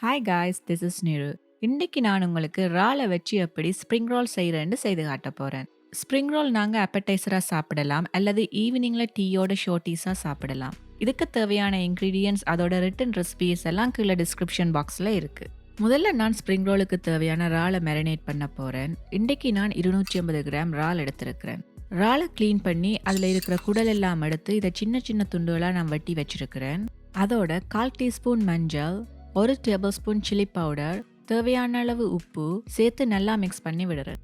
Hi guys, this is Niru. இன்னைக்கு நான் உங்களுக்கு இறாலை வச்சு எப்படி ஸ்ப்ரிங் ரோல் செய்கிறேன்னு செய்து காட்ட போகிறேன். ஸ்ப்ரிங் ரோல் நாங்கள் அப்படைசராக சாப்பிடலாம் அல்லது ஈவினிங்கில் டீயோட ஷோர்ட்டீஸாக சாப்பிடலாம். இதுக்கு தேவையான இன்க்ரீடியன்ட்ஸ் அதோட ரிட்டன் ரெசிபீஸ் எல்லாம் கீழே டிஸ்கிரிப்ஷன் பாக்ஸில் இருக்குது. முதல்ல நான் ஸ்ப்ரிங் ரோலுக்கு தேவையான இறாலை மேரினேட் பண்ண போகிறேன். இன்றைக்கு நான் 250 கிராம் இறால் எடுத்திருக்கிறேன். இறாலை க்ளீன் பண்ணி அதில் இருக்கிற குடல் எல்லாம் எடுத்து இதை சின்ன சின்ன துண்டுகளாக நான் வெட்டி வச்சிருக்கிறேன். அதோட 1/4 டீஸ்பூன் மஞ்சள், 1 டேபிள் ஸ்பூன் சில்லி பவுடர், தேவையான அளவு உப்பு சேர்த்து நல்லா மிக்ஸ் பண்ணி விடுறேன்.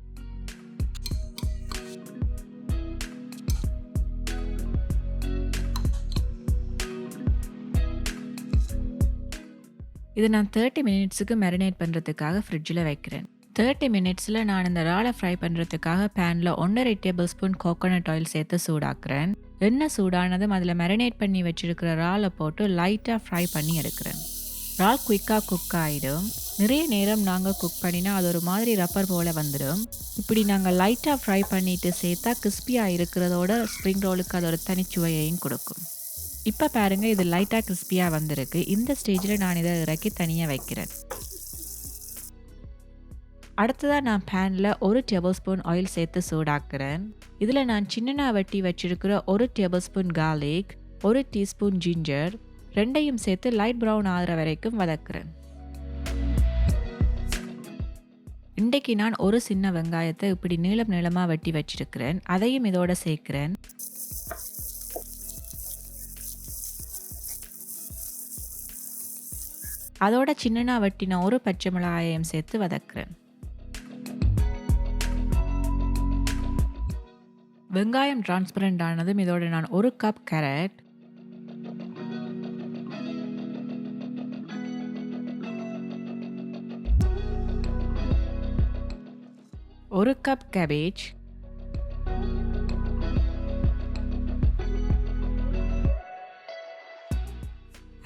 இதை நான் 30 மினிட்ஸுக்கு மேரினேட் பண்ணுறதுக்காக ஃப்ரிட்ஜில் வைக்கிறேன். 30 மினிட்ஸில் நான் இந்த இறாலை ஃப்ரை பண்ணுறதுக்காக பேனில் 1.5 டேபிள் ஸ்பூன் கோகோனட் ஆயில் சேர்த்து சூடாக்குறேன். எண்ணெய் சூடானதும் அதில் மேரினேட் பண்ணி வச்சிருக்கிற இறாலை போட்டு லைட்டாக ஃப்ரை பண்ணி எடுக்கிறேன். இறால் குயிக்காக குக் ஆகிடும். நிறைய நேரம் நாங்கள் குக் பண்ணினா அது ஒரு மாதிரி ரப்பர் போல் வந்துடும். இப்படி நாங்கள் லைட்டாக ஃப்ரை பண்ணிவிட்டு சேர்த்தா கிறிஸ்பியாக இருக்கிறதோட ஸ்ப்ரிங் ரோலுக்கு அது ஒரு தனிச்சுவையையும் கொடுக்கும். இப்போ பாருங்கள், இது லைட்டாக கிறிஸ்பியாக வந்திருக்கு. இந்த ஸ்டேஜில் நான் இதை இறக்கி தனியாக வைக்கிறேன். அடுத்ததாக நான் பேனில் 1 டேபிள் ஸ்பூன் ஆயில் சேர்த்து சூடாக்குறேன். இதில் நான் சின்னனா வெட்டி வச்சிருக்கிற 1 table spoon garlic, 1 teaspoon ginger ரெண்டையும் சேர்த்து லைட் ப்ரௌன் ஆகிற வரைக்கும் வதக்குறேன். இன்றைக்கு நான் ஒரு சின்ன வெங்காயத்தை இப்படி நீளம் நீளமாக வெட்டி வச்சிருக்கிறேன். அதையும் இதோட சேர்க்கிறேன். அதோட சின்னனா வெட்டின ஒரு பச்சை மிளகாயையும் சேர்த்து வதக்குறேன். வெங்காயம் டிரான்ஸ்பரண்ட் ஆனதும் இதோட நான் 1 cup carrot, 1 cup cabbage,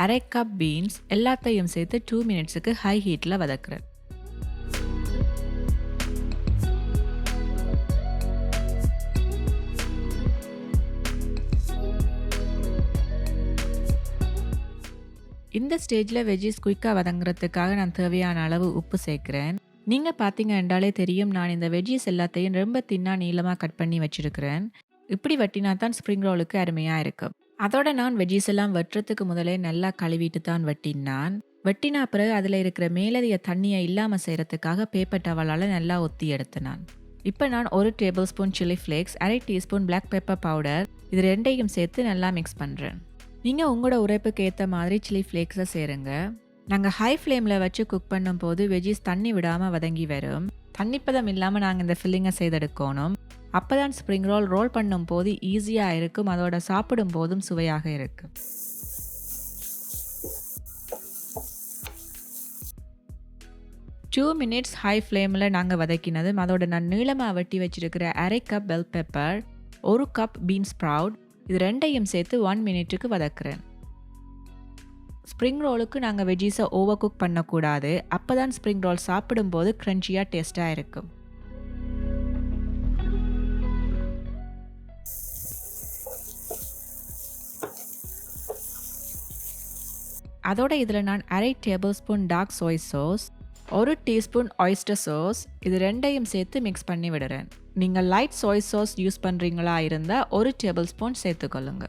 1/2 cup beans எல்லாத்தையும் சேர்த்து 2 மினிட்ஸுக்கு ஹை ஹீட்டில் வதக்குறேன். இந்த ஸ்டேஜில் வெஜ்ஜீஸ் குயிக்காக வதங்குறதுக்காக நான் தேவையான அளவு உப்பு சேர்க்குறேன். நீங்கள் பார்த்தீங்க என்றாலே தெரியும், நான் இந்த வெஜ்ஜீஸ் எல்லாத்தையும் ரொம்ப தின்னா நீளமாக கட் பண்ணி வச்சுருக்கிறேன். இப்படி வெட்டினா தான் ஸ்ப்ரிங் ரோலுக்கு அருமையாக இருக்கும். அதோட நான் வெஜ்ஜீஸ் எல்லாம் வெட்டுறதுக்கு முதலே நல்லா கழுவிட்டு தான் வெட்டினான். வெட்டினா பிறகு அதில் இருக்கிற மேலதிக தண்ணியை இல்லாமல் செய்கிறதுக்காக பேப்பர் டவலால் நல்லா ஒத்தி எடுத்தினான். இப்போ நான் 1 tablespoon chilli flakes, 1/2 teaspoon black pepper powder இது ரெண்டையும் சேர்த்து நல்லா மிக்ஸ் பண்ணுறேன். நீங்கள் உங்களோட உரைப்புக்கு ஏற்ற மாதிரி சில்லி ஃப்ளேக்ஸை சேருங்க. நாங்கள் ஹை ஃப்ளேமில் வச்சு குக் பண்ணும்போது வெஜ்ஜீஸ் தண்ணி விடாமல் வதங்கி வரும். தண்ணிப்பதம் இல்லாமல் நாங்கள் இந்த ஃபில்லிங்கை செய்தெடுக்கணும். அப்போ தான் ஸ்ப்ரிங் ரோல் பண்ணும் போது ஈஸியாக இருக்கும். அதோட சாப்பிடும் போதும் சுவையாக இருக்கும். டூ மினிட்ஸ் ஹை ஃப்ளேமில் நாங்கள் வதக்கினதும் அதோட நான் நீளமாக வெட்டி வச்சிருக்கிற 1/2 cup bell pepper, 1 cup beans sprout இது ரெண்டையும் சேர்த்து 1 மினிட்டுக்கு வதக்குறேன். ஸ்ப்ரிங் ரோலுக்கு நாங்கள் வெஜ்ஜீஸை ஓவர் குக் பண்ணக்கூடாது. அப்போ தான் ஸ்ப்ரிங் ரோல் சாப்பிடும்போது க்ரன்ச்சியாக டேஸ்ட்டாக இருக்கும். அதோட இதில் நான் 1/2 tablespoon dark soy sauce, 1 teaspoon oyster sauce இது ரெண்டையும் சேர்த்து மிக்ஸ் பண்ணி விடுறேன். நீங்கள் லைட் சோய் சாஸ் யூஸ் பண்ணுறீங்களா இருந்தால் 1 டேபிள் ஸ்பூன் சேர்த்துக்கொள்ளுங்க.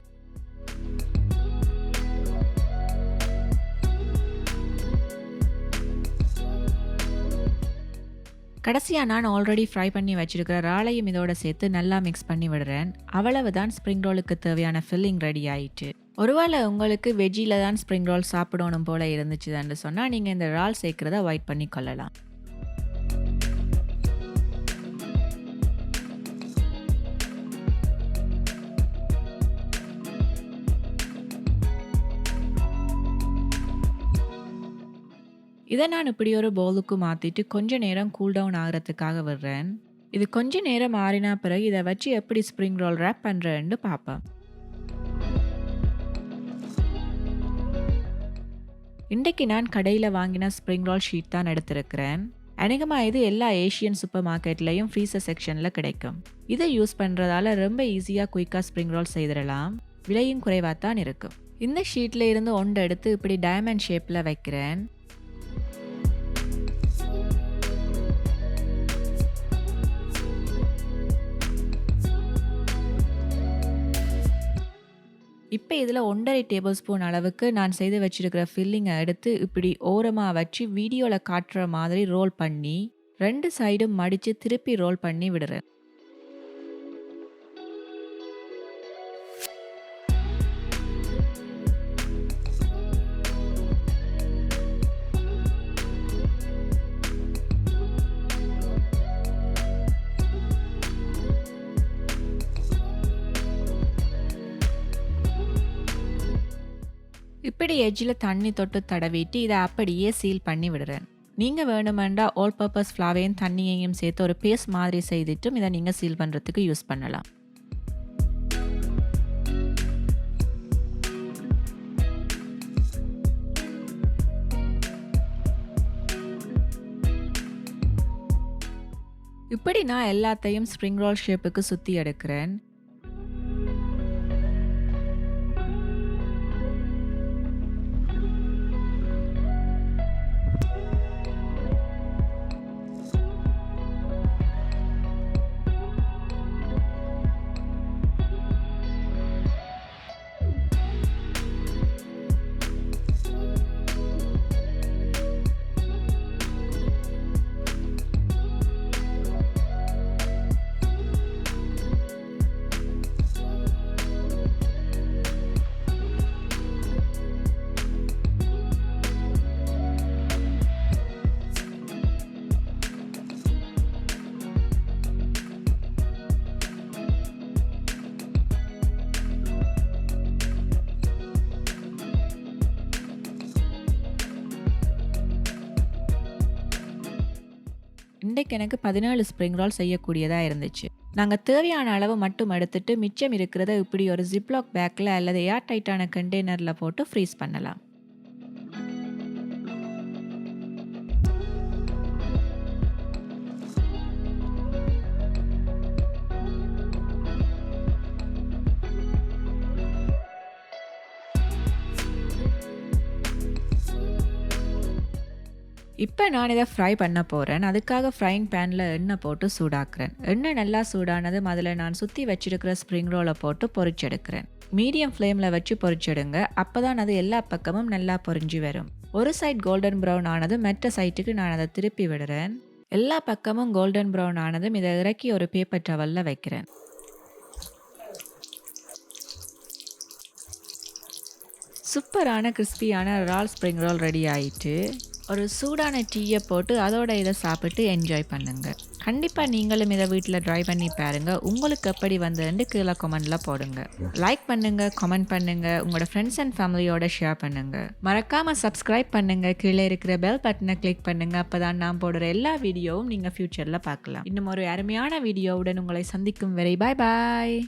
கடைசியாக நான் ஆல்ரெடி ஃப்ரை பண்ணி வச்சிருக்கிற இறாலையும் இதோட சேர்த்து நல்லா மிக்ஸ் பண்ணி விடுறேன். அவ்வளவுதான், ஸ்ப்ரிங் ரோலுக்கு தேவையான ஃபில்லிங் ரெடி ஆயிட்டு. ஒருவேளை உங்களுக்கு வெஜ்ஜில் தான் ஸ்ப்ரிங் ரோல் சாப்பிடணும் போல இருந்துச்சுன்னு சொன்னால் நீங்கள் இந்த இறால் சேர்க்கிறத அவாய்ட் பண்ணி கொள்ளலாம். இதை நான் இப்படி ஒரு பவுலுக்கு மாற்றிட்டு கொஞ்ச நேரம் கூல் டவுன் ஆகிறதுக்காக விடுறேன். இது கொஞ்ச நேரம் ஆறினா பிறகு இதை வச்சு எப்படி ஸ்ப்ரிங் ரோல் ரேப் பண்ணுறேன்னு பார்ப்பேன். இன்றைக்கு நான் கடையில் வாங்கின ஸ்ப்ரிங் ரோல் ஷீட் தான் எடுத்திருக்கிறேன். அநேகமாக இது எல்லா ஏஷியன் சூப்பர் மார்க்கெட்லேயும் ஃப்ரீசர் செக்ஷனில் கிடைக்கும். இதை யூஸ் பண்ணுறதால ரொம்ப ஈஸியாக குயிக்காக ஸ்ப்ரிங் ரோல் செய்திடலாம். விலையும் குறைவாக தான் இருக்கும். இந்த ஷீட்டில் இருந்து ஒன்று எடுத்து இப்படி டயமண்ட் ஷேப்பில் வைக்கிறேன். இப்ப இதுல 1 1/2 டேபிள் ஸ்பூன் அளவுக்கு நான் செய்து வச்சிருக்கிற ஃபில்லிங்க எடுத்து இப்படி ஓரமா வச்சு வீடியோல காட்டுற மாதிரி ரோல் பண்ணி 2 சைடும் மடிச்சு திருப்பி ரோல் பண்ணி விடுறேன். இப்படி எட்ஜில் தண்ணி தொட்டு தடவிட்டு இதை அப்படியே சீல் பண்ணி விடுறேன். நீங்கள் வேணுமெண்டா ஆல் பர்பஸ் ஃப்ளாவையும் தண்ணியையும் சேர்த்து ஒரு பேஸ்ட் மாதிரி செய்துட்டும் இதை நீங்கள் சீல் பண்ணுறதுக்கு யூஸ் பண்ணலாம். இப்படி நான் எல்லாத்தையும் ஸ்ப்ரிங் ரோல் ஷேப்புக்கு சுற்றி எடுக்கிறேன். இன்றைக்கு எனக்கு 17 ஸ்ப்ரிங் ரோல் செய்யக்கூடியதாக இருந்துச்சு. நாங்கள் தேவையான அளவு மட்டும் எடுத்துட்டு மிச்சம் இருக்கிறத இப்படி ஒரு ஜிப்லாக் பேக்கில் அல்லது ஏர் டைட்டான கண்டெய்னரில் போட்டு ஃப்ரீஸ் பண்ணலாம். இப்போ நான் இதை ஃப்ரை பண்ண போகிறேன். அதுக்காக ஃப்ரைங் பேனில் எண்ணெய் போட்டு சூடாக்குறேன். எண்ணெய் நல்லா சூடானதும் அதில் நான் சுற்றி வச்சிருக்கிற ஸ்ப்ரிங் ரோலை போட்டு பொரிச்செடுக்கிறேன். மீடியம் ஃப்ளேமில் வச்சு பொரிச்செடுங்க. அப்போ தான் அது எல்லா பக்கமும் நல்லா பொரிஞ்சு வரும். ஒரு சைட் கோல்டன் ப்ரௌன் ஆனதும் மற்ற சைட்டுக்கு நான் அதை திருப்பி விடுறேன். எல்லா பக்கமும் கோல்டன் ப்ரௌன் ஆனதும் இதை இறக்கி ஒரு பேப்பர் டவலில் வைக்கிறேன். சூப்பரான கிறிஸ்பியான ரால் ஸ்ப்ரிங் ரோல் ரெடி ஆயிட்டு ஒரு சூடான டீயை போட்டு அதோட இதை சாப்பிட்டு என்ஜாய் பண்ணுங்க. கண்டிப்பாக நீங்களும் இதை வீட்டில் ட்ரை பண்ணி பாருங்க. உங்களுக்கு எப்படி வந்ததுன்னு கீழே கமெண்டில் போடுங்க. லைக் பண்ணுங்க, கமெண்ட் பண்ணுங்க, உங்களோட ஃப்ரெண்ட்ஸ் அண்ட் ஃபேமிலியோட ஷேர் பண்ணுங்க. மறக்காம சப்ஸ்கிரைப் பண்ணுங்க. கீழே இருக்கிற பெல் பட்டனை கிளிக் பண்ணுங்க. அப்பதான் நான் போடுற எல்லா வீடியோவும் நீங்கள் ஃபியூச்சரில் பார்க்கலாம். இன்னும் ஒரு அருமையான வீடியோவுடன் உங்களை சந்திக்கும் வரை பாய் பாய்.